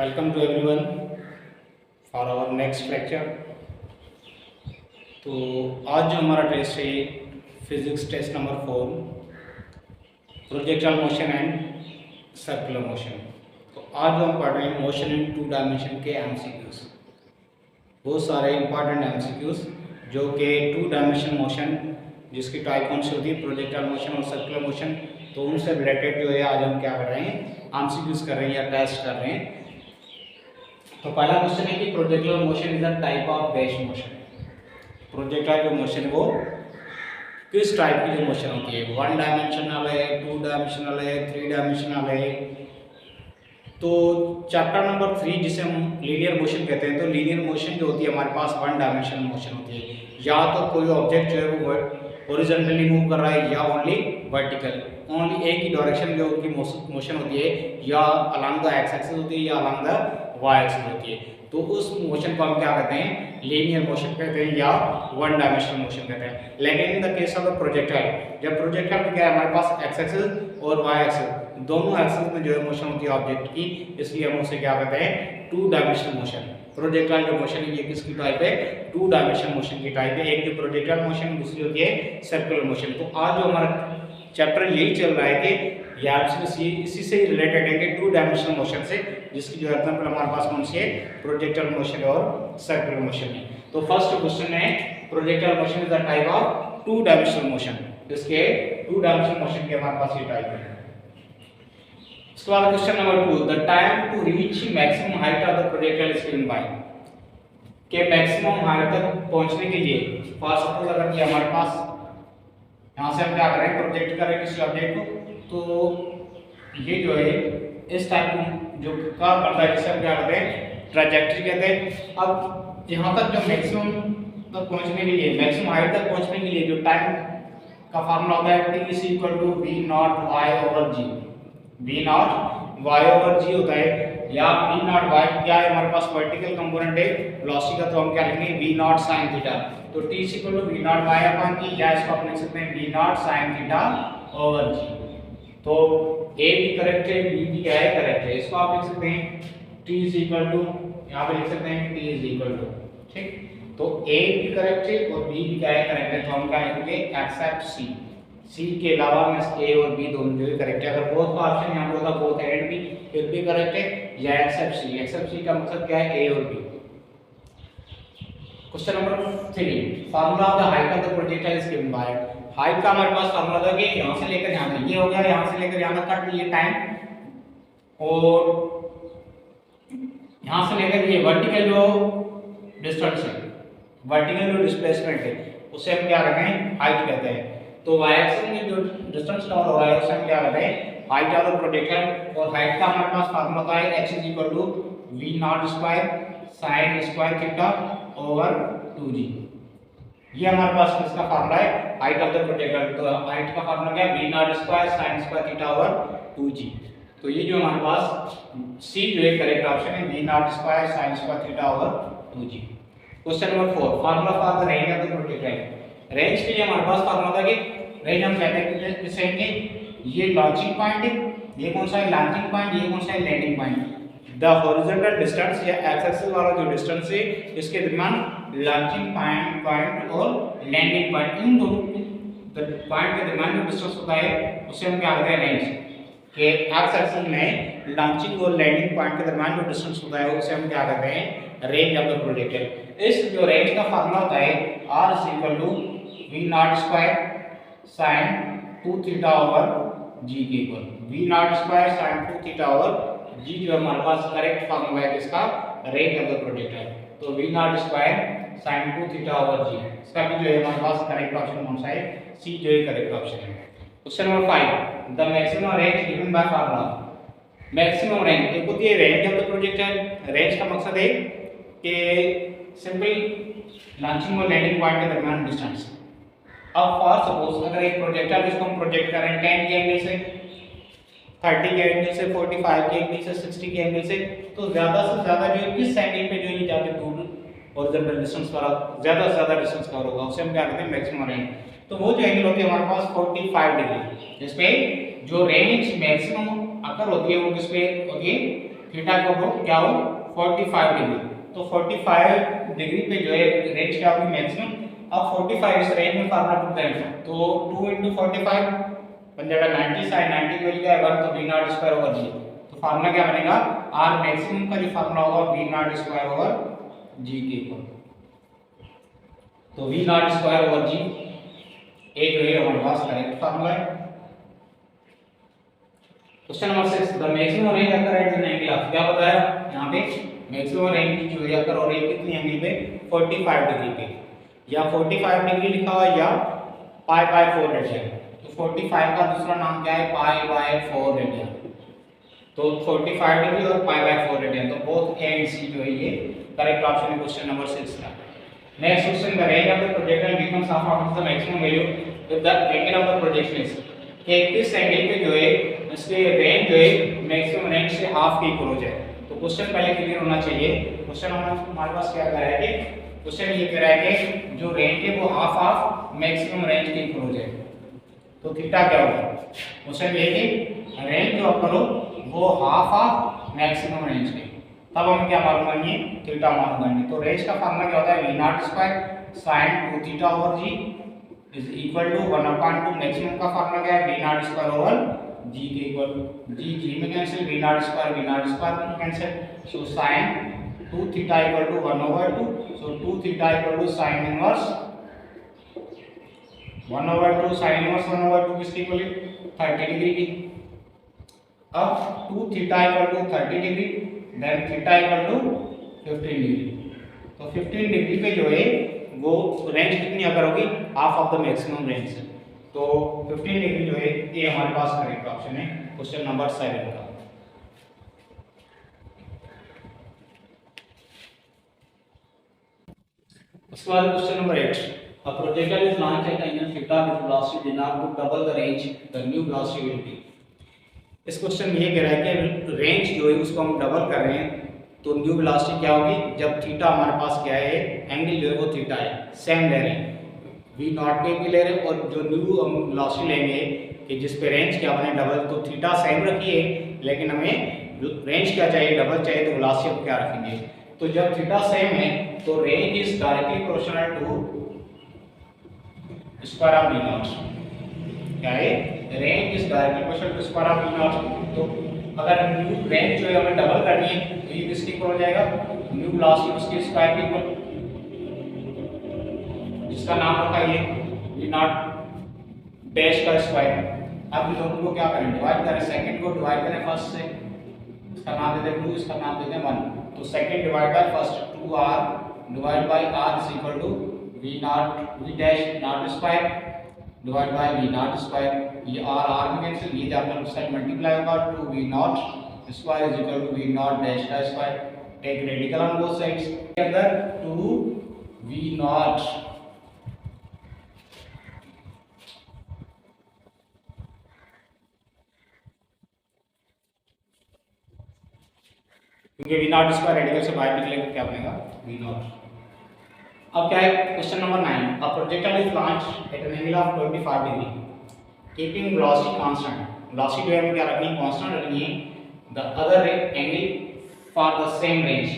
Welcome to everyone for our next lecture. तो आज जो हमारा टेस्ट है physics test number 4 projectile motion and circular motion. तो आज जो हम पढ़ रहे हैं मोशन इन 2 डायमेंशन के एमसीक्यूज, बहुत सारे इंपॉर्टेंट एमसीक्यूज जो कि 2 डायमेंशन मोशन जिसकी टाइप कौन सी होती है प्रोजेक्टाइल मोशन और सर्कुलर मोशन, तो उनसे रिलेटेड जो है आज हम क्या कर रहे हैं एमसीक्यूज कर रहे हैं या टेस्ट कर रहे हैं। तो पहला क्वेश्चन है कि projectile motion is a type of dash motion. Projectile जो मोशन है वो किस टाइप की जो मोशन होती है, 1 डायमेंशनल है, 2 डायमेंशनल है, 3 डायमेंशनल है। तो चैप्टर नंबर 3 जिसे हम लीनियर मोशन कहते हैं, तो लीनियर मोशन जो होती है हमारे पास 1 डायमेंशनल मोशन होती है, या तो कोई ऑब्जेक्ट जो है वो हॉरिजॉन्टली मूव कर रहा है या ओनली वर्टिकल, ओनली एक ही डायरेक्शन जो उनकी मोशन होती है, या अलॉन्ग द एक्स एक्सिस होती है या अलॉन्ग द वाई एक्सिस होती है। तो उस मोशन को हम क्या कहते हैं, लीनियर मोशन कहते हैं या 1 डायमेंशनल मोशन कहते हैं। लेकिन in the case of the projectile, जब प्रोजेक्टाइल में क्या है हमारे पास एक्स एक्सिस और वाई एक्सिस दोनों एक्सिस में जो है मोशन होती है ऑब्जेक्ट की, इसलिए हम उसे क्या कहते हैं 2 डायमेंशनल मोशन। प्रोजेक्टाइल जो मोशन है ये किसकी टाइप है, 2 डायमेंशनल मोशन की टाइप है। एक जो प्रोजेक्टाइल मोशन, दूसरी होती है सर्कुलर मोशन। तो आज जो हमारा चैप्टर यही चल रहा है कि या इसी से रिलेटेड है कि 2 डायमेंशनल मोशन से, जिसकी जो एग्जांपल हमारे पास कौन सी है प्रोजेक्टाइल मोशन और सर्कुलर मोशन है। तो फर्स्ट क्वेश्चन है projectile motion is the type of 2 dimensional motion. इसके 2 डायमेंशनल मोशन के हमारे पास ये टाइप है। इसके बाद question number 2, the time to reach maximum height of the projectile is given by. के मैक्सिमम हाइट तक पहुंचने के लिए फॉर सपोज अगर ये हमारे पास यहाँ से हम क्या करें प्रोजेक्ट करें किसी ऑब्जेक्ट को, तो ये जो है इस टाइप जो कर्व बनता है जिसे हम क्या कहते हैं ट्रैजेक्टरी कहते हैं। अब यहाँ तक जो मैक्सिमम तक पहुँचने के लिए, मैक्सिमम हाइट तक पहुँचने के लिए जो टाइम का फार्मूला होता है t is equal to v not y over g। v not y over g होता है, या v नॉट y क्या है हमारे पास वर्टिकल कंपोनेंट है वेलोसिटी का, तो हम क्या लिखेंगे v नॉट sin थीटा। तो t is equal to v not y upon t, या इसको आप लिख सकते हैं v not sin theta over g। तो a भी करेक्ट है, b भी क्या है करेक्ट है, इसको आप लिख सकते हैं t इज इक्वल टू, यहाँ पे लिख सकते हैं t इज इक्वल टू, ठीक। तो a भी करेक्ट है और b भी क्या है करेक्ट है, तो हम क्या लिखेंगे एक्सेप्ट c के अलावा में a और b दोनों जो है करेक्ट है। अगर बोथ का ऑप्शन यहाँ पे होता बोथ एंड b फिर भी करेक्ट है, या एक्सेप्ट c का मतलब क्या है a और b। Question number 3, formula of the height of the projectile is given bye. Height का हमारे पास फार्मूला था कि यहां से लेकर यहां तक, ये हो गया यहां से लेकर यहां तक कट लिए टाइम, और यहां से लेकर ये वर्टिकल जो डिस्टेंस है, वर्टिकल जो डिस्प्लेसमेंट है, उसे हम क्या कहते हैं हाइट कहते हैं। तो y एक्सिस में जो डिस्टेंस कवर हो रहा है उसे हम क्या कहते हैं हाइट ऑफ द प्रोजेक्टाइल। और हाइट का हमारे पास फार्मूला होता है h is equal to v not square sin square theta over 2g। ये हमारे पास किसका फार्मूला है हाइट ऑफ द प्रोजेक्टाइल। तो हाइट का फार्मूला क्या है v not square sin square theta over 2g। तो ये जो हमारे पास c जो है करेक्ट ऑप्शन है v not square sin square theta over 2g। Question number 4, formula for the range of the projectile. Range के लिए हमारे पास फार्मूला था कि रेंज हम कहते हैं किसे कि ये लॉन्चिंग पॉइंट है, ये कौन सा है लॉन्चिंग पॉइंट, ये कौन सा है landing point. The horizontal distance या एक्स एक्सिस वाला जो डिस्टेंस है इसके दरमियान लॉन्चिंग पॉइंट और लैंडिंग पॉइंट, इन दोनों पॉइंट के दरमियान जो डिस्टेंस होता है उसे हम क्या कहते हैं रेंज। कि एक्स एक्सिस में लॉन्चिंग और लैंडिंग पॉइंट के दरमियान जो डिस्टेंस होता है उसे हम क्या कहते हैं रेंज ऑफ द प्रोजेक्टाइल। इस जो रेंज का फार्मूला होता है r is equal to v not square sin 2 theta over g के equal. v not square sin 2 theta over g जो हमारे पास करेक्ट फार्मूला है किसका रेंज ऑफ द प्रोजेक्टाइल। तो v not square sin 2 theta over g, इसका भी जो है हमारे पास करेक्ट ऑप्शन कौन सा है c जो है करेक्ट ऑप्शन है। Question number 5, the maximum range given by formula. Maximum range एक होती है range of the projectile. Range का मकसद है कि सिंपल लॉन्चिंग और लैंडिंग पॉइंट के दरमियान डिस्टेंस। अब फॉर सपोज अगर एक प्रोजेक्टाइल जिसको हम प्रोजेक्ट करें 10 के एंगल से, 30 के एंगल से, 45 के एंगल से, 60 के एंगल से, तो ज्यादा से ज्यादा जो किस एंगल पे जो ये जाके दूर हॉरिजॉन्टल डिस्टेंस वाला ज्यादा से ज्यादा डिस्टेंस कवर होगा उसे हम क्या कहते हैं मैक्सिमम रेंज। तो वो जो एंगल होती है हमारे पास 45 डिग्री, जिसपे जो रेंज मैक्सिमम अकर होती है वो किस पे होती है थीटा का वो क्या हो 45 डिग्री, तो 45 डिग्री पे जो है रेंज क्या होगी मैक्सिमम। अब 45 इस रेंज में फार्मूला पुट करेंगे तो 2 × 45 बन जाएगा 90 sin 90 की वैल्यू क्या है 1, तो v not square over g। तो फार्मूला क्या बनेगा r मैक्सिमम का जो फार्मूला होगा v not square over g के इक्वल। तो v not square over g ए जो है हमारे पास करेक्ट फार्मूला है। Question number 6 the maximum range occur at an angle of, क्या बताया यहां पे मैक्सिमम रेंज जो है अकर हो रही है कितनी एंगल पे 45 डिग्री पे, या 45 डिग्री लिखा हुआ या पाई बाय 4 रेडियन। तो 45 का दूसरा नाम क्या है पाई बाय 4 रेडियन। तो 45 डिग्री और पाई बाय 4 रेडियन, तो बोथ ए एंड सी जो है ये करेक्ट ऑप्शन है क्वेश्चन नंबर 6 का। Next question the range of the projectile becomes half of the maximum value if the angle of the projection is, कि किस angle पे जो है इसके रेंज जो है मैक्सिमम रेंज से हाफ के इक्वल हो जाए। तो क्वेश्चन पहले क्लियर होना चाहिए। क्वेश्चन हमारे पास क्या कह रहा है कि क्वेश्चन ये कह रहा है कि जो रेंज है वो हाफ ऑफ मैक्सिमम रेंज के इक्वल हो जाए। तो थीटा क्या होगा, क्वेश्चन ये है कि रेंज जो आप करो वो हाफ ऑफ मैक्सिमम रेंज के, तब हम क्या मालूम करेंगे थीटा मालूम करेंगे। तो रेंज का फार्मूला क्या होता है v not square sin 2 theta over g is equal to 1/2 maximum का फार्मूला क्या है v not square over g के इक्वल। g में cancel v not square cancel, so sin 2 theta equal to 1/2, so 2 theta equal to sin inverse 1/2, sin inverse 1/2 किसकी equal है 30 degree की। अब 2 theta equal to 30 degree then theta equal to 15 degree. तो 15 degree पे जो है वो रेंज कितनी अगर होगी half of the maximum range. तो 15 डिग्री जो है ये हमारे पास करेक्ट ऑप्शन है क्वेश्चन नंबर 7 का। उसके बाद question number 8 a projectile is launched at angle theta with velocity enough to double the range the new velocity will be। इस क्वेश्चन में ये कह रहा है कि रेंज जो है उसको हम डबल कर रहे हैं तो न्यू वेलोसिटी क्या होगी जब थीटा हमारे पास क्या है एंगल जो है वो थीटा है सेम ले रहे हैं वी नॉट पे भी ले रहे हैं और जो न्यू हम वेलोसिटी लेंगे कि जिस पे रेंज क्या बने डबल, तो थीटा सेम रखिए लेकिन हमें रेंज क्या चाहिए डबल चाहिए, तो वेलोसिटी क्या रखेंगे। तो जब थीटा सेम है तो range is directly proportional to square of v naught. क्या है range is directly proportional to square of v naught. तो अगर न्यू रेंज जो है हमें डबल करनी है तो ये किसके इक्वल हो जाएगा न्यू वेलोसिटी उसके स्क्वायर के इक्वल, जिसका नाम रखा है v नॉट डैश का स्क्वायर। अब इन दोनों को क्या करें डिवाइड करें, सेकंड को डिवाइड करें फर्स्ट से, इसका नाम दे दें 2 इसका नाम दे दें 1। तो second divide by first 2r divide by r is equal to v not v dash not square divide by v not square. ये r में कैंसिल, ये जब हम साइड मल्टीप्लाई होगा 2v not square is equal to v not dash का square. Take radical on both sides के अंदर 2v not क्योंकि v नॉट स्क्वायर रेडिकल से बाहर निकलेगा क्या बनेगा v नॉट। अब क्या है question number 9 a projectile is launched at an angle of 25 degree keeping velocity constant. Velocity जो है हमें क्या रखनी है कांस्टेंट रखनी है। The other angle for the same range,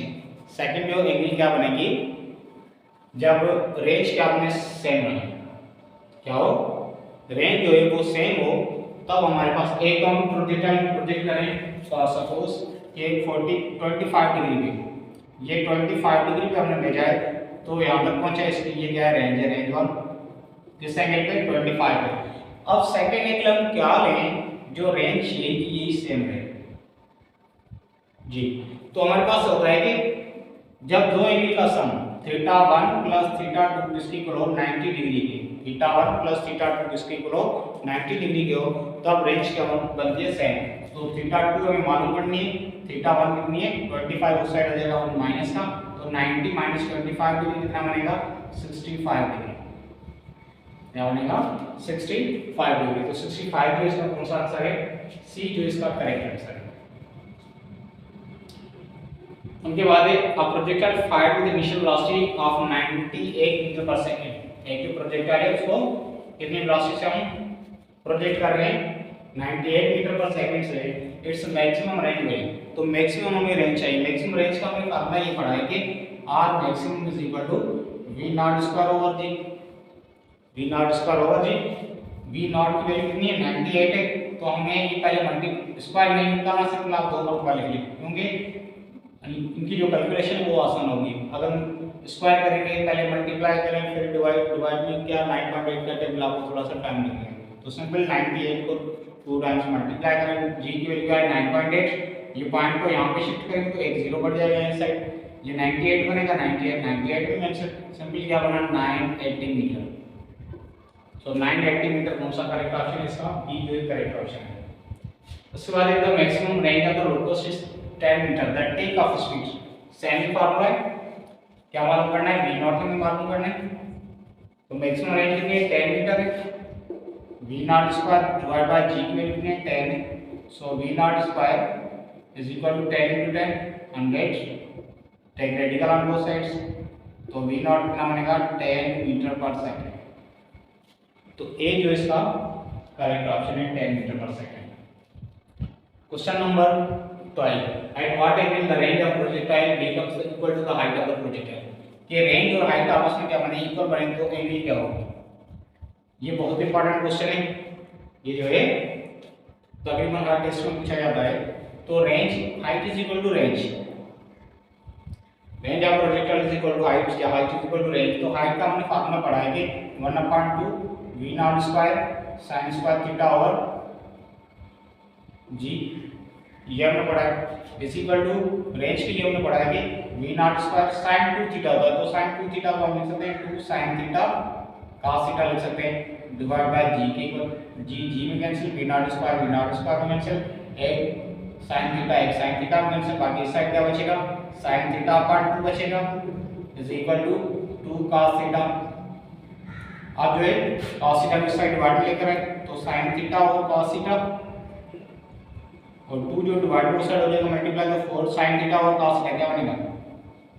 second जो एंगल क्या बनेगी जब रेंज क्या बने सेम रहे, क्या हो रेंज जो है वो सेम हो तब हमारे पास एक हम प्रोजेक्टाइल प्रोजेक्ट करें फॉर सपोज ये 25 डिग्री पे, ये 25 डिग्री पे हमने भेजा है तो यहाँ तक पहुंचा, इसलिए ये क्या है रेंज 1 किस एंगल पे 25 पे। अब सेकंड एंगल हम क्या लें जो रेंज यही सेम रहे जी। तो हमारे पास होता है कि जब दो एंगल का सम थीटा 1 प्लस थीटा 2 किसके इक्वल हो 90 डिग्री के, थीटा 1 प्लस थीटा 2 किसके इक्वल हो 90 डिग्री के हो, तब रेंज क्या बनती है सेम। तो थीटा 2 हमें मालूम करनी है, थीटा 1 कितनी है 25 उस साइड आ जाएगा और माइनस का, तो 90 माइनस 25 डिग्री कितना बनेगा 65 डिग्री, क्या बनेगा 65 डिग्री। तो 65 जो इसका कौन सा आंसर है सी जो इसका करेक्ट आंसर है। उनके बाद a projectile fired with initial velocity of 98 metre per second. एक जो प्रोजेक्टाइल है उसको कितनी वेलोसिटी से हम प्रोजेक्ट कर रहे हैं 98 मीटर पर सेकंड से इट्स मैक्सिमम रेंज वैल्यू। तो मैक्सिमम हमें रेंज चाहिए। मैक्सिमम रेंज का हमें फार्मूला ये पढ़ा है कि R maximum is equal to V not square over G, V not square over G. V naught की वैल्यू कितनी है 98 है, तो हमें ये पहले मल्टी स्क्वायर नहीं निकालना, सिर्फ आप 2 मल्टीप्लाई लिख लीजिए, क्योंकि इनकी जो कैलकुलेशन है वो आसान होगी। अगर स्क्वायर करेंगे, पहले मल्टीप्लाई करें, फिर डिवाइड में क्या 9.8 का टेबल आपको थोड़ा सा टाइम लगेगा। तो सिंपल 98 को 2 टाइम्स मल्टीप्लाई करें, जी की वैल्यू है 9.8, ये पॉइंट को यहाँ पे शिफ्ट करेंगे तो एक जीरो बढ़ जाएगा इस साइड, ये 98 बनेगा, 98 में सिंपल क्या बना 980 मीटर। सो 980 मीटर कौन सा करेक्ट ऑप्शन है इसका? बी जो करेक्ट ऑप्शन है। उसके बाद the maximum range of the road coast is 10 metre, the take off speed. Same formula है, क्या मालूम करना है? वी नॉट हमें मालूम करना है। तो मैक्सिमम रेंज कितनी है 10 मीटर है, v not square divide by g की वैल्यू कितनी है 10 है। So v not square is equal to 10 into 10 100, take radical on both sides, तो वी नॉट कितना बनेगा 10 मीटर पर सेकंड। तो ए जो इसका करेक्ट ऑप्शन है 10 metre per second. Question number 12, at what angle the range of projectile becomes equal to the height of the projectile. कि range और height आपस में क्या बने, इक्वल बने तो एंगल क्या होगा? ये बहुत इंपॉर्टेंट क्वेश्चन है, ये जो है तकरीबन हर टेस्ट में पूछा जाता है। तो range height is equal to range, range of projectile is equal to height या height is equal to range. तो हाइट का हमने फार्मूला पढ़ा है कि 1/2 v not square sine square theta over g, ये हमने पढ़ा है। इज इक्वल टू रेंज के लिए हमने पढ़ा है कि V not square sine 2 theta होता है, तो साइन 2 थीटा को हम लिख सकते हैं 2 साइन थीटा cos थीटा लिख सकते हैं, डिवाइड बाय जी के इक्वल जी में कैंसिल, वी नॉट स्क्वायर में कैंसिल, एक साइन थीटा में कैंसिल, बाकी इस साइड क्या बचेगा साइन थीटा अपान 2 बचेगा, is equal to 2 cos theta. अब जो है cos थीटा की साइड डिवाइड लेकर आए तो sin थीटा और cos थीटा, और 2 जो डिवाइड उस साइड हो जाएगा मल्टीप्लाई, तो 4 sin थीटा और cos थीटा क्या बनेगा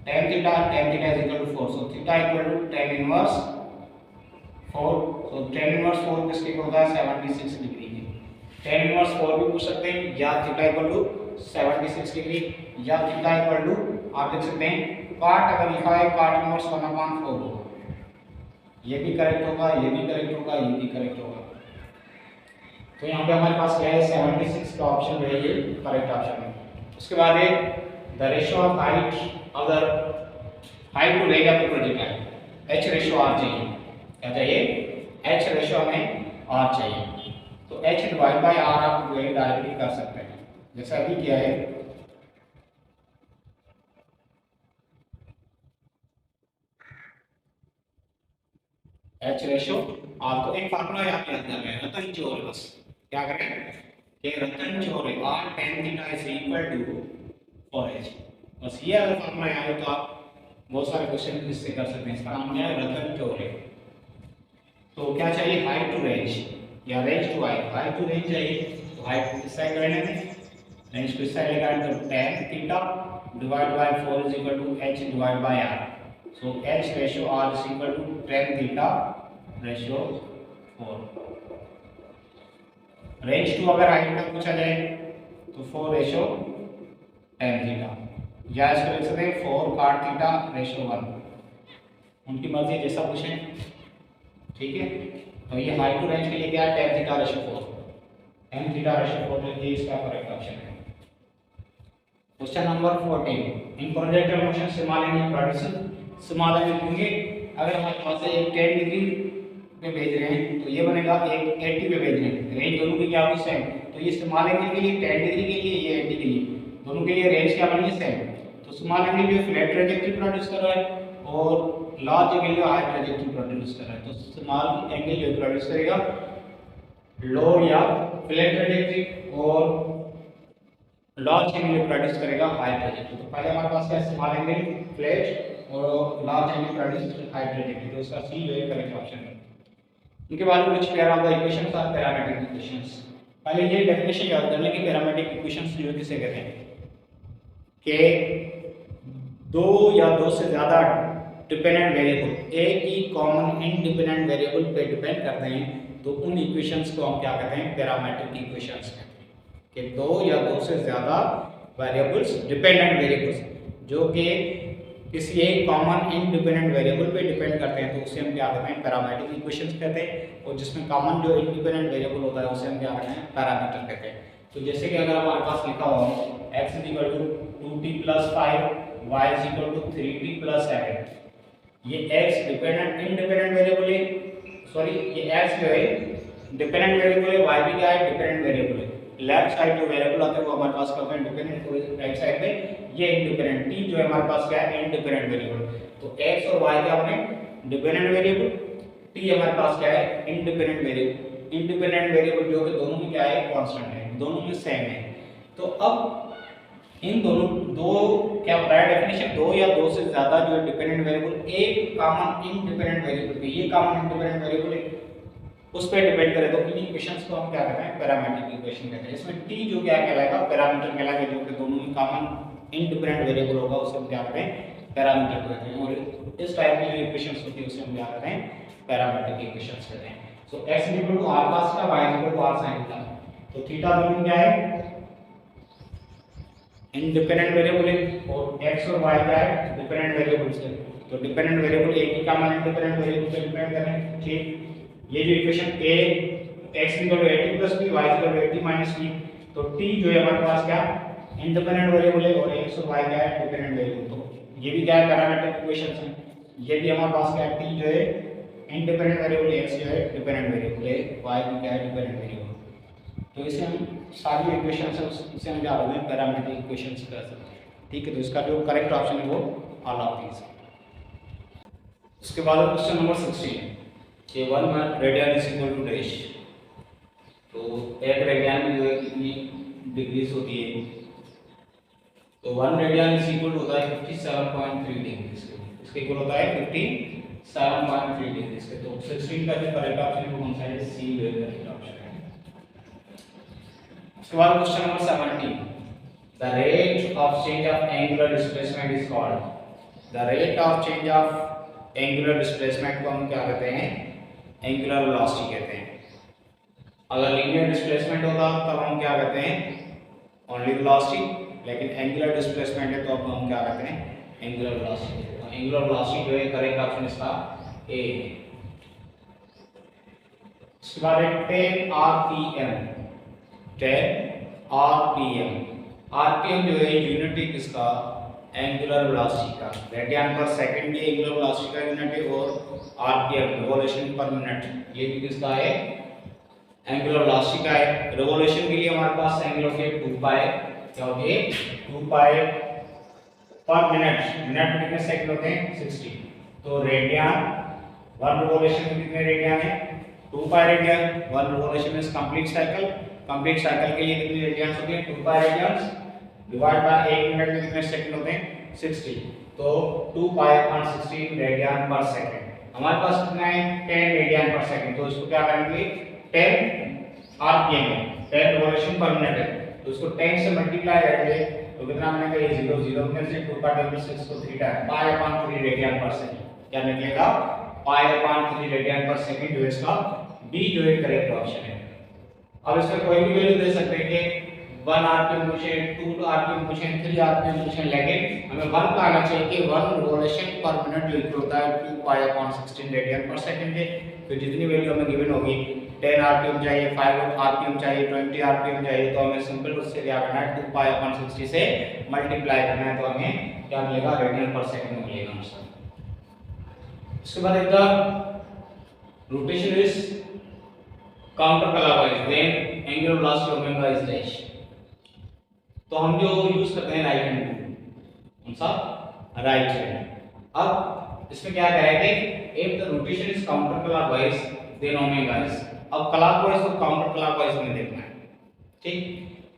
tan theta is equal to 4, so theta equal to tan inverse 4। So tan inverse 4 किसके इक्वल होता है 76 डिग्री के। tan इनवर्स 4 भी पूछ सकते हैं, या थीटा इक्वल टू 76 डिग्री, या थीटा इक्वल टू आप देख सकते हैं cot अगर लिखा है cot इनवर्स 1/4 होगा, ये भी करेक्ट होगा, ये भी करेक्ट होगा, ये भी करेक्ट होगा। तो यहाँ पे हमारे पास क्या है 76 का ऑप्शन जो है ये करेक्ट ऑप्शन है। उसके बाद है द रेशियो ऑफ हाइट अगर height to range of the projectile, H ratio R चाहिए, क्या चाहिए एच रेशियो हमें आर चाहिए। तो एच डिवाइड बाय आर आप डायरेक्टली कर सकते हैं, जैसा अभी किया है। एच रेशियो आपको एक फार्मूला याद करना है, रतन चोर, बस क्या करें कि रतन चोर r tan theta is equal to 4h, बस ये अगर फार्मूला याद है तो आप बहुत सारे क्वेश्चन इससे कर सकते हैं। इसका नाम क्या है रतन चोर। तो क्या चाहिए हाइट टू रेंज या range to height, height to range चाहिए, तो हाइट इस साइड करने में, रेंज को इस साइड लेकर आए तो tan theta divide by 4 is equal to h divide by r। So h ratio r is equal to tan theta ratio 4। Range to अगर हाइट का पूछा जाए तो 4 रेशियो tan थीटा, या इसको लिख सकते हैं 4 cot थीटा रेशियो 1, उनकी मर्जी जैसा पूछें, ठीक है। तो ये हाइट टू रेंज के लिए क्या है tan theta ratio 4, tan theta ratio 4 तो ये इसका करेक्ट ऑप्शन है। Question number 14, in projectile motion small angle produce small angle होंगे। अगर हमारे पास एक 10 डिग्री पे भेज रहे हैं तो ये बनेगा एक 80 पे भेज रहे हैं, रेंज दोनों की क्या होगी सेम। तो ये स्मॉल एंगल के लिए 10 डिग्री के लिए, ये 80 के लिए, दोनों के लिए रेंज क्या बनी है सेम। तो स्मॉल एंगल जो फ्लैट ट्रैजेक्टरी प्रोड्यूस कर रहा है और लार्ज एंगल जो हाई ट्रैजेक्टरी प्रोड्यूस कर रहा है। तो स्मॉल एंगल जो प्रोड्यूस करेगा लो या फ्लैट ट्रैजेक्टरी, और लार्ज एंगल प्रोड्यूस करेगा हाई ट्रैजेक्टरी। तो पहले हमारे पास क्या है स्मॉल एंगल फ्लैट और large angle produce high trajectory, तो इसका सी जो है करेक्ट ऑप्शन है। इनके बाद कुछ पेयर ऑफ द इक्वेशंस और पैरामीट्रिक इक्वेशंस। पहले ये डेफिनेशन याद कर लें कि पैरामीट्रिक इक्वेशंस जो किसे कहते हैं कि दो या दो से ज़्यादा डिपेंडेंट वेरिएबल एक ही कॉमन इंडिपेंडेंट वेरिएबल पे डिपेंड करते हैं, तो उन इक्वेशंस को हम क्या कहते हैं पैरामीट्रिक इक्वेशंस कहते हैं। कि दो या दो से ज़्यादा वेरिएबल्स, डिपेंडेंट वेरिएबल्स, जो कि किसी एक कॉमन इंडिपेंडेंट वेरिएबल पे डिपेंड करते हैं, तो उसे हम क्या कहते हैं, पैरामीट्रिक इक्वेशंस कहते हैं। और जिसमें कॉमन जो इंडिपेंडेंट वेरिएबल होता है उसे हम क्या कहते हैं, पैरामीटर कहते हैं। तो जैसे कि अगर हमारे पास लिखा हो x = 2t + 5, y = 3t + 7, ये x इंडिपेंडेंट वेरिएबल है, सॉरी ये x जो है डिपेंडेंट वेरिएबल है, y भी क्या है, डिपेंडेंट वेरिएबल है। लेफ्ट साइड जो वेरिएबल आता है वो हमारे पास क्या है, डिपेंडेंट, और राइट साइड पे ये इंडिपेंडेंट, t जो है हमारे पास क्या है, इंडिपेंडेंट वेरिएबल। तो x और y क्या बने, डिपेंडेंट वेरिएबल, t हमारे पास क्या है, इंडिपेंडेंट वेरिएबल। इंडिपेंडेंट वेरिएबल जो कि दोनों में क्या है, कांस्टेंट है, दोनों में सेम है। तो अब इन दोनों दो क्या बताया डेफिनेशन, दो या दो से ज्यादा जो है डिपेंडेंट वेरिएबल एक कॉमन इंडिपेंडेंट वेरिएबल पे, ये कॉमन इंडिपेंडेंट वेरिएबल है, उस पर डिपेंड करे तो इन इक्वेशंस को हम क्या कहते हैं, पैरामीट्रिक इक्वेशन कहते हैं। इसमें t जो क्या कहलाएगा, पैरामीटर कहलाएगा, जो कि दोनों में कॉमन इंडिपेंडेंट वेरिएबल होगा उसे हम क्या कहते हैं, पैरामीटर कहते हैं। और इस टाइप की जो इक्वेशंस होती है उसे हम क्या कहते हैं, पैरामीट्रिक इक्वेशंस कहते हैं। सो x = r cos का, y = r sin का, तो थीटा दोनों क्या है, इंडिपेंडेंट वेरिएबल है, और x और y क्या है, डिपेंडेंट वेरिएबल्स है। तो डिपेंडेंट वेरिएबल एक ही कॉमन इंडिपेंडेंट वेरिएबल पे डिपेंड कर रहे हैं, ठीक। ये जो equation a x = 80 + b, y = 80 - b, तो t जो है हमारे पास क्या, इंडिपेंडेंट वेरिएबल है, और x और y क्या है, डिपेंडेंट वेरिएबल। तो ये भी क्या है, पैरामीट्रिक इक्वेशंस हैं। ये भी हमारे पास क्या है, t जो है इंडिपेंडेंट वेरिएबल, x जो है डिपेंडेंट वेरिएबल है, y भी क्या है, डिपेंडेंट वेरिएबल। तो इसे हम सारी इक्वेशंस है इसे हम क्या बोलते हैं, पैरामीट्रिक इक्वेशंस कह सकते हैं, ठीक है। तो इसका जो करेक्ट ऑप्शन है वो ऑल ऑफ दीज। उसके बाद क्वेश्चन नंबर 16 कि 1 रेडियन = डैश। तो एक रेडियन में जो है कितनी डिग्रीज होती है, तो 1 रेडियन = होता है 57.3 डिग्रीज के, इसके इक्वल होता है 57.3 डिग्रीज के। तो 16 का जो करेक्ट ऑप्शन है वो कौन सा है, सी जो करेक्ट ऑप्शन है। उसके बाद question number 17, the rate of change of angular displacement is called, the rate of change of angular displacement को हम क्या कहते हैं, एंगुलर वेलोसिटी कहते हैं। अगर लीनियर डिस्प्लेसमेंट होता तब हम क्या कहते हैं, ओनली वेलोसिटी, लेकिन एंगुलर डिस्प्लेसमेंट है तो अब हम क्या कहते हैं, एंगुलर वेलोसिटी। तो एंगुलर वेलोसिटी जो है करेक्ट ऑप्शन इसका ए है। उसके बाद 10 rpm, 10 rpm, rpm जो है यूनिट है किसका, एंगुलर वेलोसिटी का। रेडियन पर सेकंड ये एंगुलर वेलोसिटी का यूनिट है, और आरपीएम रिवॉल्यूशन पर मिनट ये भी किसका है, एंगुलर वेलोसिटी का है। रिवॉल्यूशन के लिए हमारे पास एंगल होती है 2 पाई, क्या होती है, 2 पाई पर मिनट, मिनट में कितने सेकंड होते हैं, 60। तो रेडियन 1 रिवॉल्यूशन में कितने रेडियन है, 2 pi radian. 1 revolution is complete cycle, complete cycle के लिए कितनी रेडियंस होती है, 2 पाई रेडियंस, डिवाइड बाय 1 मिनट में कितने सेकंड होते हैं, 60। तो 2 पाई अपॉन 60 रेडियन पर सेकंड। हमारे पास कितना है, 10 रेडियन पर सेकंड। तो इसको क्या करेंगे, 10 आरपीएम है, 10 रिवॉल्यूशन पर मिनट है, तो इसको 10 से मल्टीप्लाई करेंगे तो कितना बनेगा, ये 0 0 में से 2 का टेबल 6 को 3 टाइम पाई अपॉन 3 रेडियन पर सेकंड क्या निकलेगा, पाई अपॉन 3 रेडियन पर सेकंड, जो इसका बी जो है करेक्ट ऑप्शन है। अब इसका कोई भी वैल्यू दे सकते हैं कि 1 आरपीएम पूछे, 2 आरपीएम पूछे, 3 आरपीएम पूछे, लेकिन हमें 1 का आना चाहिए कि 1 रिवॉल्यूशन पर मिनट जो इक्वल होता है 2 पाई अपॉन 16 रेडियन पर सेकंड है। तो जितनी वैल्यू हमें गिवन होगी, 10 आरपीएम चाहिए, 5 आरपीएम चाहिए, 20 आरपीएम चाहिए, तो हमें सिंपल उससे क्या करना है, 2 पाई अपॉन 60 से मल्टीप्लाई करना है, तो हमें क्या मिलेगा, रेडियन पर सेकंड मिलेगा आंसर। उसके बाद एक rotation is counter clockwise, then angular velocity omega is dash. तो हम जो यूज करते हैं राइट हैंड, कौन सा, राइट हैंड। अब इसमें क्या करेंगे, if the rotation is counter clockwise then omega is, अब क्लॉकवाइज और काउंटर क्लॉकवाइज हमें देखना है, ठीक।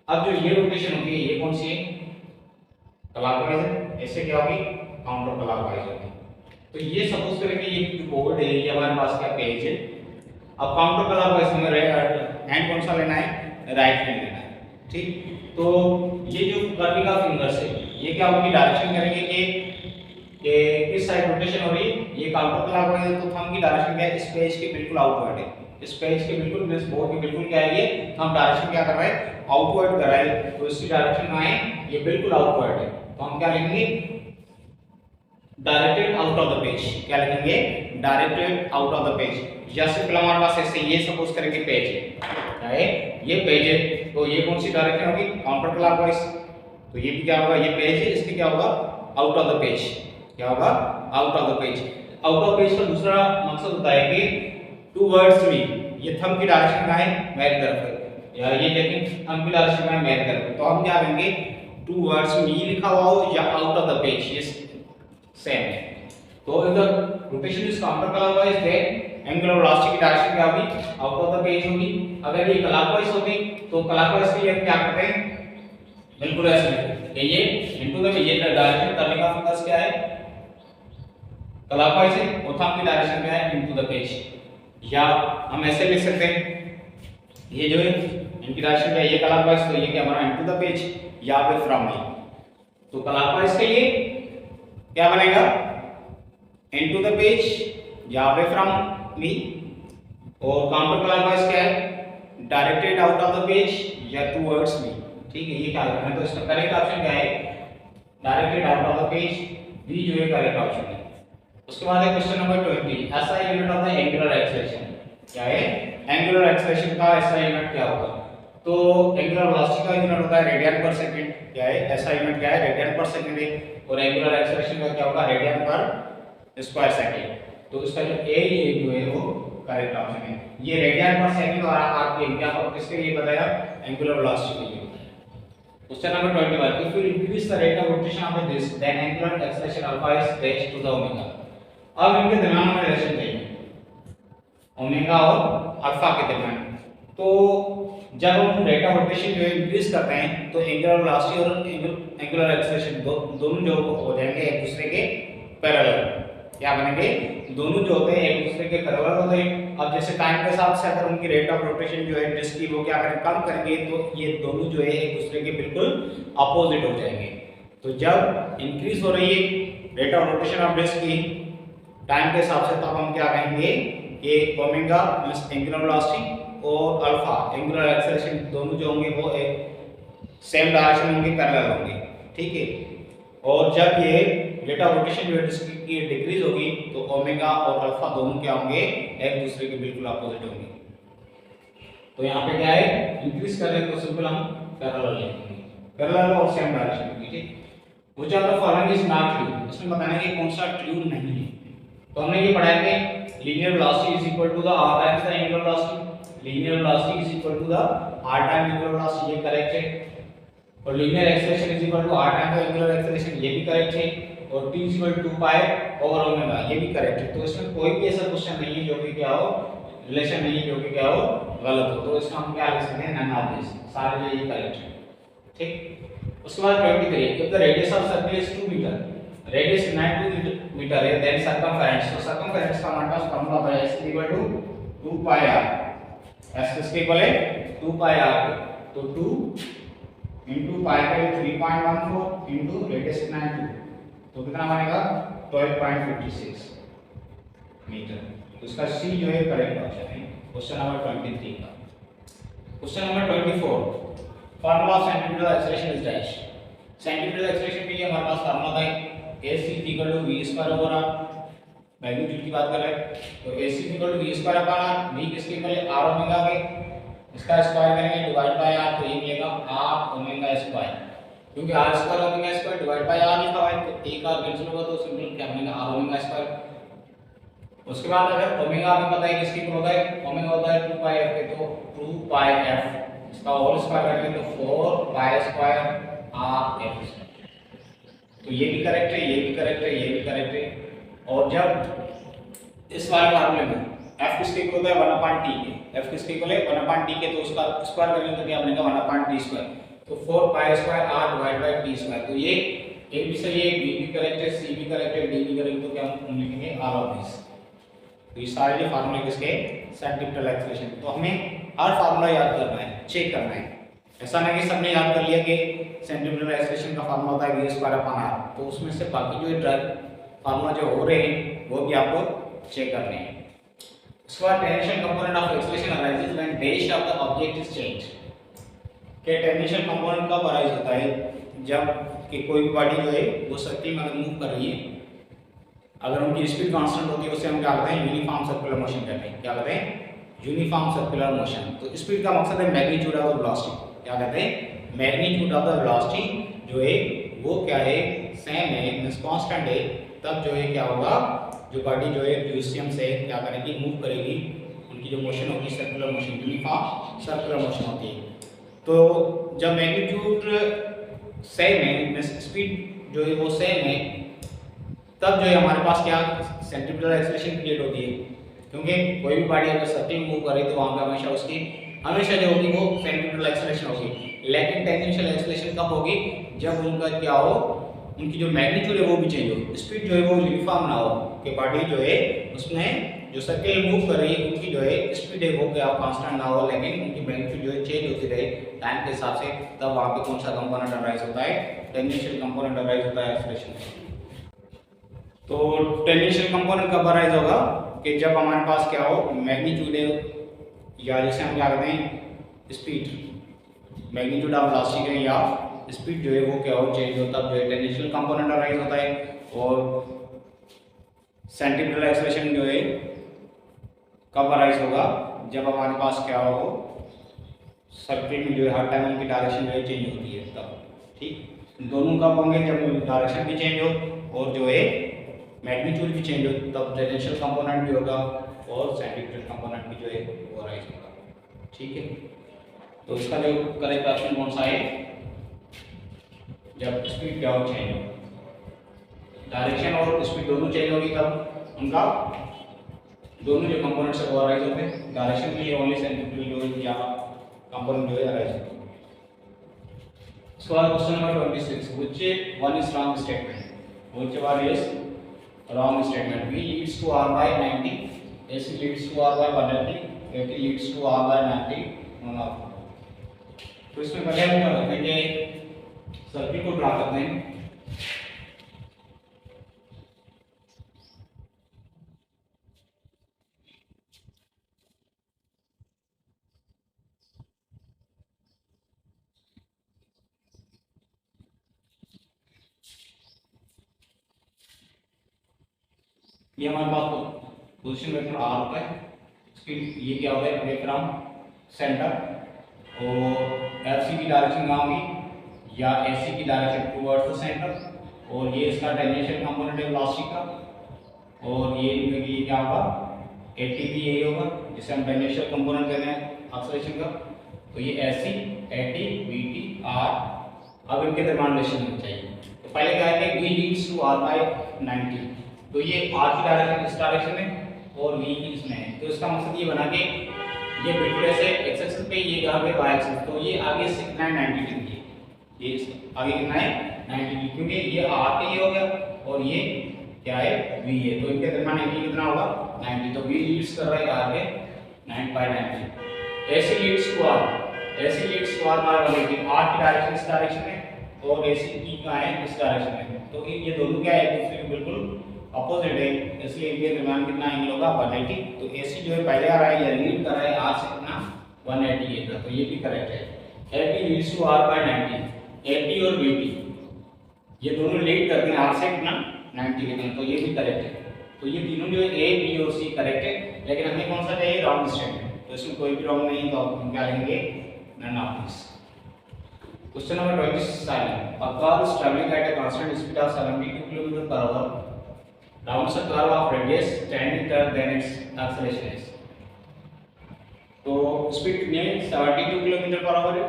अब जो ये रोटेशन होती है ये कौन सी है, क्लॉकवाइज है, ऐसे क्या होगी, काउंटर क्लॉकवाइज होगी। तो ये सपोज करें कि ये बोर्ड है, ये हमारे पास क्या पेज है। अब काउंटर क्लॉकवाइज हमें हैंड कौन सा लेना है, राइट हैंड लेना है, ठीक। तो ये जो वर्टिकल फिंगर्स है ये क्या होगी, डायरेक्शन करेंगे कि किस साइड रोटेशन हो रही है, ये काउंटर क्लॉकवाइज है, तो थंब की डायरेक्शन क्या है, इस पेज के बिल्कुल आउटवर्ड है, इस पेज के बिल्कुल मिस बोर्ड के बिल्कुल क्या है, ये हम डायरेक्शन क्या कर रहे हैं, आउटवर्ड कर रहे हैं, तो इसकी डायरेक्शन कहाँ है, ये बिल्कुल आउटवर्ड है, तो हम क्या लिखेंगे, directed out of the page, क्या लिखेंगे, directed out of the page. या सिंपल हमारे पास ऐसे ये सपोज करेंगे पेज है, क्या है, ये पेज है, तो ये कौन सी डायरेक्शन होगी, काउंटर क्लॉकवाइज, तो ये भी क्या होगा, ये पेज है, इसके क्या होगा, आउट ऑफ द पेज, क्या होगा, out of the page. Out of page का दूसरा मकसद होता है कि टूवर्ड्स मी, ये थंब की डायरेक्शन कहाँ है, मेरी तरफ है, या ये देखें थंब की डायरेक्शन कहाँ है, मेरी तरफ है, तो हम क्या करेंगे, टूवर्ड्स मी लिखा हुआ हो या आउट ऑफ द पेज, ये सेम है। तो if the rotation is counter clockwise then angular velocity की डायरेक्शन क्या होगी, आउट ऑफ द पेज होगी। अगर ये क्लॉकवाइज होगी तो क्लॉकवाइज के लिए हम क्या करते हैं, बिल्कुल ऐसे लिखते हैं, ये इनटू द ये डायरेक्शन करने का फोकस क्या है, क्लॉकवाइज है, और थंब की डायरेक्शन क्या है, इनटू द पेज। या हम ऐसे लिख सकते हैं, ये जो है इनकी डायरेक्शन क्या है, ये क्लॉकवाइज, तो ये क्या हमारा इनटू द पेज या फिर फ्रॉम मी। तो क्लॉकवाइज के लिए क्या बनेगा, इनटू द पेज या फिर फ्रॉम मी, और काउंटर क्लॉकवाइज क्या है, directed out of the page या टुवर्ड्स मी। ठीक है, ये क्या लिखना है, तो इसका करेक्ट ऑप्शन क्या है, directed out of the page, B जो है करेक्ट ऑप्शन है। उसके बाद है question number 20, SI unit of the angular acceleration, क्या है, एंगुलर एक्सेलरेशन का एसआई यूनिट क्या होगा, तो एंगुलर वेलोसिटी का यूनिट होता है रेडियन पर सेकंड, क्या है, एसआई यूनिट क्या है, रेडियन पर सेकंड है, और एंगुलर एक्सेलरेशन का क्या होगा, रेडियन पर स्क्वायर सेकंड। तो इसका जो ए जो है वो करेक्ट ऑप्शन है, ये रेडियन पर सेकंड और आपके क्या किसके लिए बताया, एंगुलर वेलोसिटी के लिए। Question number 21, if you increase the rate of rotation of the disk then angular acceleration alpha is raised to the omega। अब इनके दरमियान में रिलेशन चाहिए, ओमेगा और अल्फा के दरमियान। तो जब हम रेट ऑफ रोटेशन जो है इंक्रीज करते हैं तो एंगुलर वेलोसिटी और एंगुलर एक्सेलरेशन दोनों जो हो जाएंगे एक दूसरे के पैरेलल, क्या बनेंगे, दोनों जो होते हैं एक दूसरे के पैरेलल होते हैं। अब जैसे टाइम के साथ से अगर उनकी रेट ऑफ रोटेशन जो है डिस्क की वो क्या करें, कम करेंगे, तो ये दोनों जो है एक दूसरे के बिल्कुल अपोजिट हो जाएंगे। तो जब इंक्रीज हो रही है rate of rotation of disc की टाइम के हिसाब से, तब हम क्या कहेंगे कि ओमेगा मींस एंगुलर वेलोसिटी और अल्फा एंगुलर एक्सेलरेशन दोनों जो होंगे वो एक सेम डायरेक्शन होंगे, पैरेलल होंगे। ठीक है, और जब ये रेट ऑफ रोटेशन जो है डिस्क की डिक्रीज होगी तो ओमेगा और अल्फा दोनों क्या होंगे, एक दूसरे के बिल्कुल अपोजिट होंगे। तो यहाँ पे क्या है, इंक्रीज कर रहे हैं तो सिंपल हम पैरेलल लिखेंगे, पैरेलल और सेम डायरेक्शन में। ठीक है, which of the following is not true, इसमें बताना है कि कौन सा ट्रू नहीं है। तो हमने ये पढ़ा है कि linear velocity is equal to the r times the angular velocity, linear velocity is equal to the r times angular velocity, ये करेक्ट है। और linear acceleration is equal to r times the angular acceleration, ये भी correct है। और t is equal to 2 pi over omega, ये भी correct है। तो इसमें कोई भी ऐसा क्वेश्चन नहीं है जो कि क्या हो, रिलेशन नहीं है जो कि क्या हो, गलत हो। तो इसका हम क्या लिख सकते हैं, नन ऑफ दिस, सारे जो ये करेक्ट है। ठीक, उसके बाद 23, if the radius of circle is 2 metre, radius 92 metre है, देन सर्कमफेरेंस, तो सर्कमफेरेंस का हमारे पास फॉर्मूला होता है s equal to 2 pi r, s किसके इक्वल है 2 पाई r, तो 2 into पाई का 3.14 into रेडियस 92, तो कितना बनेगा 12.56 मीटर। तो इसका सी जो है करेक्ट ऑप्शन है क्वेश्चन नंबर 23 का। Question number 24, formula of centimetre acceleration is dash. Centimetre acceleration के लिए हमारे पास फार्मूला है ac equal to v square over r, magnitude की बात कर रहे हैं तो ac equal to v square upon r, v किसके इक्वल है r ओमेगा के, इसका स्क्वायर करेंगे डिवाइड बाय r, तो ये मिलेगा r ओमेगा स्क्वायर, क्योंकि r square omega square divide by r लिखा हुआ है तो एक r कैंसिल होगा तो सिंपल क्या बनेगा r ओमेगा स्क्वायर। उसके बाद अगर ओमेगा हमें पता है किसकी इक्वल होता है, ओमेगा होता है 2 पाई f के, तो 2 पाई f इसका होल स्क्वायर करेंगे तो 4 पाई स्क्वायर r f। तो ये भी करेक्ट है, ये भी करेक्ट है, ये भी करेक्ट है। और जब इस वाले फार्मूले में f किसके इक्वल होता है 1/t के, f किसके इक्वल है 1/t के, तो उसका स्क्वायर करेंगे तो क्या बनेगा 1/t स्क्वायर, तो 4 pi square r divide by t square. तो ये a भी सही है, b भी करेक्ट है, c भी करेक्ट है, d भी करेक्ट, तो क्या हम लिखेंगे r ऑफ दिस। तो ये सारे जो फार्मूले किसके, सेंटीमीटर एक्सेलरेशन। तो हमें हर फार्मूला याद करना है, चेक करना है, ऐसा नहीं कि सबने याद कर लिया कि सेंटीमीटर एक्सेलरेशन का फार्मूला होता है v स्क्वायर अपॉन r, तो उसमें से बाकी जो फार्मूला जो हो रहे हैं वो भी आपको चेक करने हैं। उसके बाद tangential component of acceleration arises when dash of the object is change. के टेंजेंशियल कंपोनेंट कब अराइज होता है? जब कि कोई भी बॉडी जो है वो सर्किल में अगर मूव कर रही है, अगर उनकी स्पीड कांस्टेंट होती है उसे हम क्या कहते हैं? यूनिफॉर्म सर्कुलर मोशन कहते हैं। क्या कहते हैं? Uniform circular motion. तो स्पीड का मकसद है मैग्नीट्यूड ऑफ द वेलोसिटी। क्या कहते हैं? मैग्नीट्यूड ऑफ द वेलोसिटी जो है वो क्या है? सेम है, मींस कांस्टेंट है। तब जो है क्या होगा? जो बॉडी जो है इक्विलिब्रियम से क्या करेगी? मूव करेगी। उनकी जो मोशन होगी circular motion, uniform circular motion होती है। तो जब मैग्नीट्यूड सेम है, मींस स्पीड जो है वो सेम है, तब जो है हमारे पास क्या सेंट्रीफ्यूगल एक्सेलरेशन क्रिएट होती है। क्योंकि कोई भी बॉडी अगर सर्किल मूव करे तो वहां पे हमेशा उसकी हमेशा जो होगी वो सेंट्रीफ्यूगल एक्सेलरेशन होगी। लेकिन टेंजेंशियल एक्सेलरेशन कब होगी? जब उनका क्या हो? उनकी जो मैग्नीट्यूड है वो भी चेंज हो, स्पीड जो है वो यूनिफॉर्म ना हो, कि बॉडी जो है उसमें जो सर्किल मूव कर रही है उनकी जो है स्पीड है वो क्या कांस्टेंट ना हो, लेकिन उनकी मैग्नीट्यूड जो है चेंज होती रहे टाइम के हिसाब से। तब वहां पे कौन सा कंपोनेंट अराइज होता है? टेंजेंशियल कंपोनेंट अराइज होता है एक्सेलरेशन। तो टेंजेंशियल कंपोनेंट कब अराइज होगा? कि जब हमारे पास क्या हो? मैग्नीट्यूड है, या जैसे हम क्या कहते हैं स्पीड, मैग्नीट्यूड ऑफ वेलोसिटी है या स्पीड जो है वो क्या हो? चेंज हो, तब जो है टेंजेंशियल कंपोनेंट अराइज होता है। और सेंट्रीफ्यूगल एक्सेलरेशन जो है कब अराइज होगा? जब हमारे पास क्या हो? सर्किल में जो है हर टाइम उनकी डायरेक्शन जो है चेंज होती है तब। ठीक, दोनों कब होंगे? जब डायरेक्शन भी चेंज हो और जो है मैग्नीट्यूड भी चेंज हो, तब टेंजेंशियल कंपोनेंट भी होगा और सेंट्रीफ्यूगल कंपोनेंट भी जो है वो अराइज होगा। ठीक है, तो इसका जो करेक्ट ऑप्शन कौन सा है? जब स्पीड क्या हो? चेंज हो, डायरेक्शन और स्पीड दोनों चेंज होगी तब उनका दोनों जो कंपोनेंट्स है वो अराइज होते हैं। डायरेक्शन के लिए ओनली सेंट्रीफ्यूगल जो या कंपोनेंट जो है अराइज होते हैं। So question number 26, which one is wrong statement? Which one is wrong statement? V leads to R by 90, AC leads to R by 180, AT leads to R by 90, none of them. तो इसमें पहले हम क्या करते हैं कि circle को draw करते हैं। ये हमारे पास पोजीशन वेक्टर आर होता है, इसकी ये क्या होता है? वेक्टर सेंटर, और एफ सी की डायरेक्शन कहाँ होगी? या एस सी की डायरेक्शन टुवर्ड्स द सेंटर, और ये इसका टेंजेंशियल कंपोनेंट है वेलोसिटी का, और ये क्या होगा? एटी भी यही होगा जिसे हम टेंजेंशियल कंपोनेंट कहते हैं एक्सेलरेशन का। तो ये S C, AT, V T, R. अब इनके दरमियान रिलेशन होना चाहिए। तो पहले क्या है कि V leads to R by 90, तो ये आर की डायरेक्शन इस डायरेक्शन में और वी की इसमें है। तो इसका मकसद ये बना के ये बिल्कुल ऐसे एक्स एक्सिस पे, ये यहाँ पे वाई एक्सिस, तो ये आगे से कितना है? 90 डिग्री। ये आगे कितना है? 90 डिग्री, क्योंकि ये आर के लिए हो गया और ये क्या है? वी है। तो इनके दरमियान एंगल कितना होगा? 90। तो वी लीड्स कर रहा है आर के 9/90। AC leads to R, AC leads to R by 180। R की डायरेक्शन इस डायरेक्शन में और एसी की कहाँ है? इस डायरेक्शन में। तो ये दोनों क्या है? एक दूसरे के बिल्कुल अपोजिट है, इसलिए इनके दरमियान कितना एंगल होगा? 180। तो एसी जो है पहले आ रहा है या लीड कर रहा है आर से कितना? 180 है, तो ये भी करेक्ट है। AT leads to R by 90, AT और बीटी ये दोनों लीड करते हैं आर से कितना? 90 डिग्री, तो ये भी करेक्ट है। तो ये तीनों जो है ए, बी और सी करेक्ट है, लेकिन हमें कौन सा चाहिए? Wrong statement. तो इसमें कोई भी रॉन्ग नहीं है, तो हम क्या लेंगे? None of this. Question number 27, a car is traveling at a constant speed of 72 km/h rounds a curve of radius 10 meter, then its acceleration is। तो स्पीड कितनी है? 72 km/h है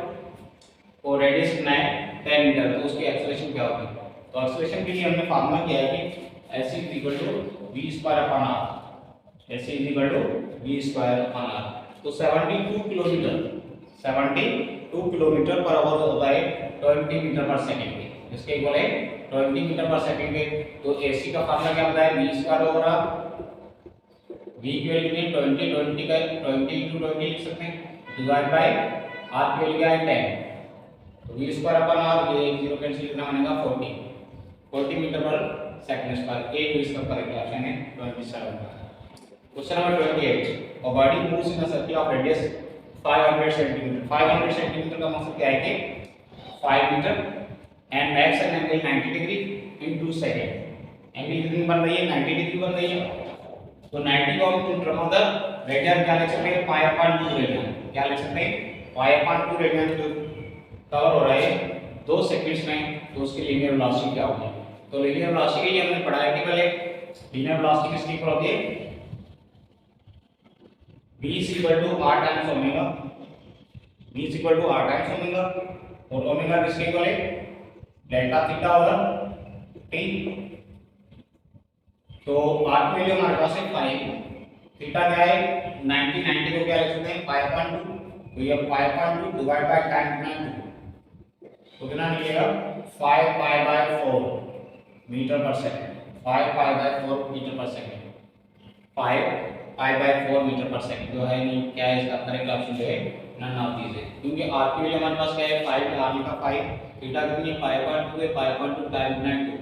और रेडियस कितना है? 10 मीटर। तो उसकी एक्सेलरेशन क्या होगी? तो एक्सेलरेशन के लिए हमने फार्मूला किया है कि s = v²/r, s = v²/r। तो 72 किलोमीटर, 72 किलोमीटर/h होता है 20 मीटर/सेकंड के, जिसके इक्वल है 20 मीटर/सेकंड के। तो AC का फार्मूला क्या होता है? v²/r, v की वैल्यू कितनी है? 20, 20 का 20 × 20 लिख सकते हैं, डिवाइड बाय r की वैल्यू क्या है? 10। तो v²/r, ये 0 कैंसिल कितना बनेगा? 40 मीटर/सेकंड स्क्वायर। ए जो इसका करेक्ट ऑप्शन है 27 का। Question number 28, a body moves in a circle of radius 500 cm. 500 cm का मतलब क्या है कि 5 metre and makes an angle 90 डिग्री in 2 सेकंड। एंगल कितनी बन रही है? 90 डिग्री बन रही है। तो 90 को हम to term of the radian क्या लिख सकते हैं? Pi upon 2 radian. क्या लिख सकते हैं? पाई अपॉन 2 रेडियन जो कवर हो रहा है 2 सेकंड्स में, तो उसकी लीनियर वेलोसिटी क्या होगी? तो लीनियर वेलोसिटी के लिए हमने पढ़ा है कि पहले लीनियर वेलोसिटी किसकी इक्वल होती है? v is equal to r times omega. v is equal to r times omega, और ओमेगा किसके इक्वल है? Delta theta over t। तो r की वैल्यू हमारे पास है 5, थीटा क्या है? 90। 90 को क्या लिख सकते हैं? Pi upon 2। तो ये पाई अपॉन 2 डिवाइड बाय tan गुना 2, तो कितना निकलेगा? 5 pi by 4 metre per second. 5 pi by 4 metre per second. 5 pi by 4 metre per second जो है नहीं क्या है? इसका करेक्ट ऑप्शन जो है नन ऑफ दीज है, क्योंकि r की वैल्यू हमारे पास क्या है? 5 r लिखा 5, थीटा कितनी है? पाई अपॉन 2 है, पाई अपॉन 2 टाइम गुना 2,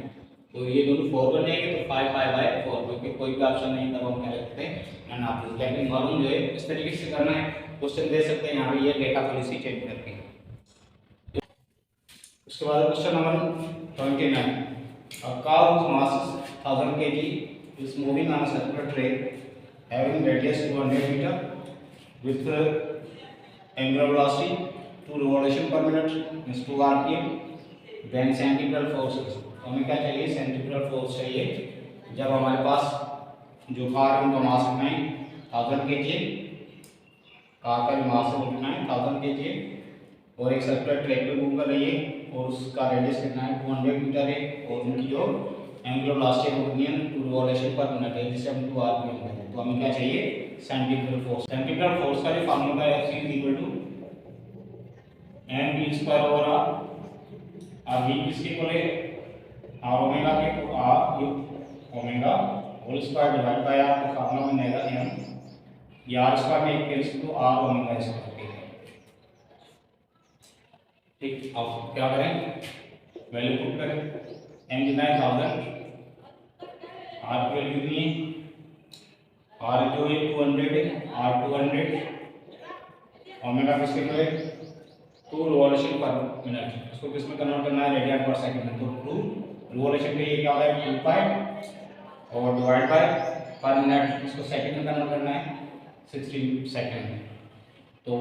तो ये दोनों 4 बन जाएंगे। तो 5 पाई बाय 4, क्योंकि कोई भी ऑप्शन नहीं तब हम क्या लिखते हैं? None of these. लेकिन मालूम जो है इस तरीके से करना है, क्वेश्चन दे सकते हैं यहाँ पे ये डेटा थोड़ी सी चेंज करके। उसके बाद question number 29, a car whose mass is 1000 kg is moving on a circular track having radius 200 meter with angular velocity 2 revolution per minute means 2 rpm, then centripetal forces। हमें क्या चाहिए? सेंट्रीपिटल फोर्स चाहिए जब हमारे पास जो कार है उनका मास कितना है? 1000 kg। कार का जो मास है वो कितना है? 1000 kg, और एक सर्कुलर ट्रैक पे मूव कर रही है और उसका रेडियस कितना है? 200 मीटर है, और उनकी जो एंगुलर वेलोसिटी है वो कितनी है? 2 रिवॉल्यूशन पर मिनट है, जिसे हम 2 आरपीएम कहते हैं। तो हमें क्या चाहिए? Centripetal force. सेंट्रीपिटल फोर्स का जो फार्मूला है F is equal to mv square over r। अब v किसके इक्वल है? r ओमेगा के, तो r यू omega whole square divide by r, तो फार्मूला में आएगा m, ये r स्क्वायर में एक कैंसिल तो r ओमेगा स्क्वायर। ठीक, अब क्या करें? वैल्यू पुट करें। m कितना है? 1000, r की वैल्यू कितनी है? r जो है 200 है, r 200, ओमेगा किसके इक्वल है? 2 रिवॉल्यूशन पर मिनट। इसको किसमें कन्वर्ट करना है? रेडियन पर सेकंड में। तो 2 रिवॉल्यूशन के लिए क्या होगा? 2 पाई और डिवाइड बाय पर मिनट, इसको सेकंड में कन्वर्ट करना है 60 सेकंड। तो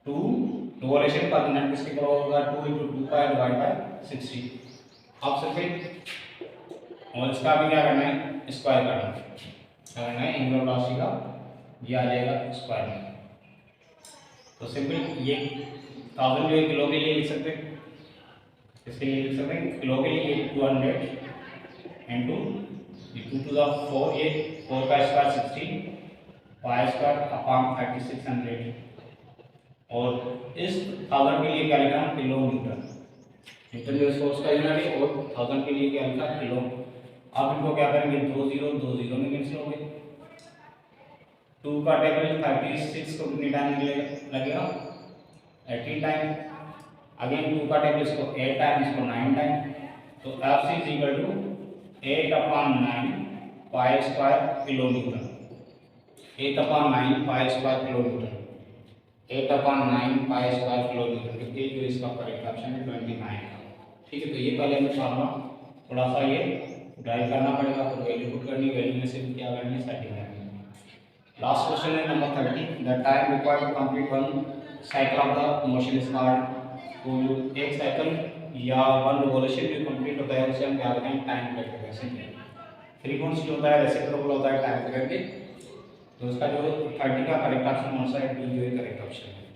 2 रिवॉल्यूशन पर मिनट किसके इक्वल होगा? 2 × 2 पाई डिवाइड बाय 60। अब सिर्फ और इसका भी क्या करना है? स्क्वायर करना है। क्या करना है? एंगुलर वेलोसिटी का ये आ जाएगा स्क्वायर में। तो सिंपल ये 1000 जो है किलो के लिए लिख सकते हैं, इसके लिए लिख सकते हैं किलो के लिए 200 इंटू 2 टू द 4, ये 4 का स्क्वायर 16 पाई स्क्वायर अपॉन 3600, और इस 1000 के लिए क्या लिखा? किलोमीटर। न्यूटन जो फोर्स का यूनिट है, और 1000 के लिए क्या लिखा? किलो। अब इनको क्या करेंगे? 2 0 में कैंसिल हो गए। 2 का टेबल 36 को कितनी टाइम लगेगा? 18 टाइम। अगेन 2 का टेबल इसको 8 टाइम, इसको 9 टाइम। तो F is equal to 8/9 pi square kilometre. 8/9 pi square kilometre. 8/9 pi square kilometre, क्योंकि जो इसका करेक्ट ऑप्शन है 29। ठीक है, तो ये पहले हमें फार्मूला थोड़ा सा ये ड्राइव करना पड़ेगा, फिर वैल्यू पुट करनी, वैल्यू में से क्या करनी है? सेटिंग करनी है। लास्ट क्वेश्चन है number 30, the time required to complete one cycle of the motion is called. तो जो एक साइकिल या वन रिवॉल्यूशन जो कंप्लीट होता है उसे हम क्या कहते हैं? टाइम पीरियड कहते हैं। फ्रीक्वेंसी होता है, रेसिप्रोकल होता है टाइम पीरियड के। तो उसका जो 30 का करेक्ट ऑप्शन कौन सा है? डी जो है करेक्ट ऑप्शन है।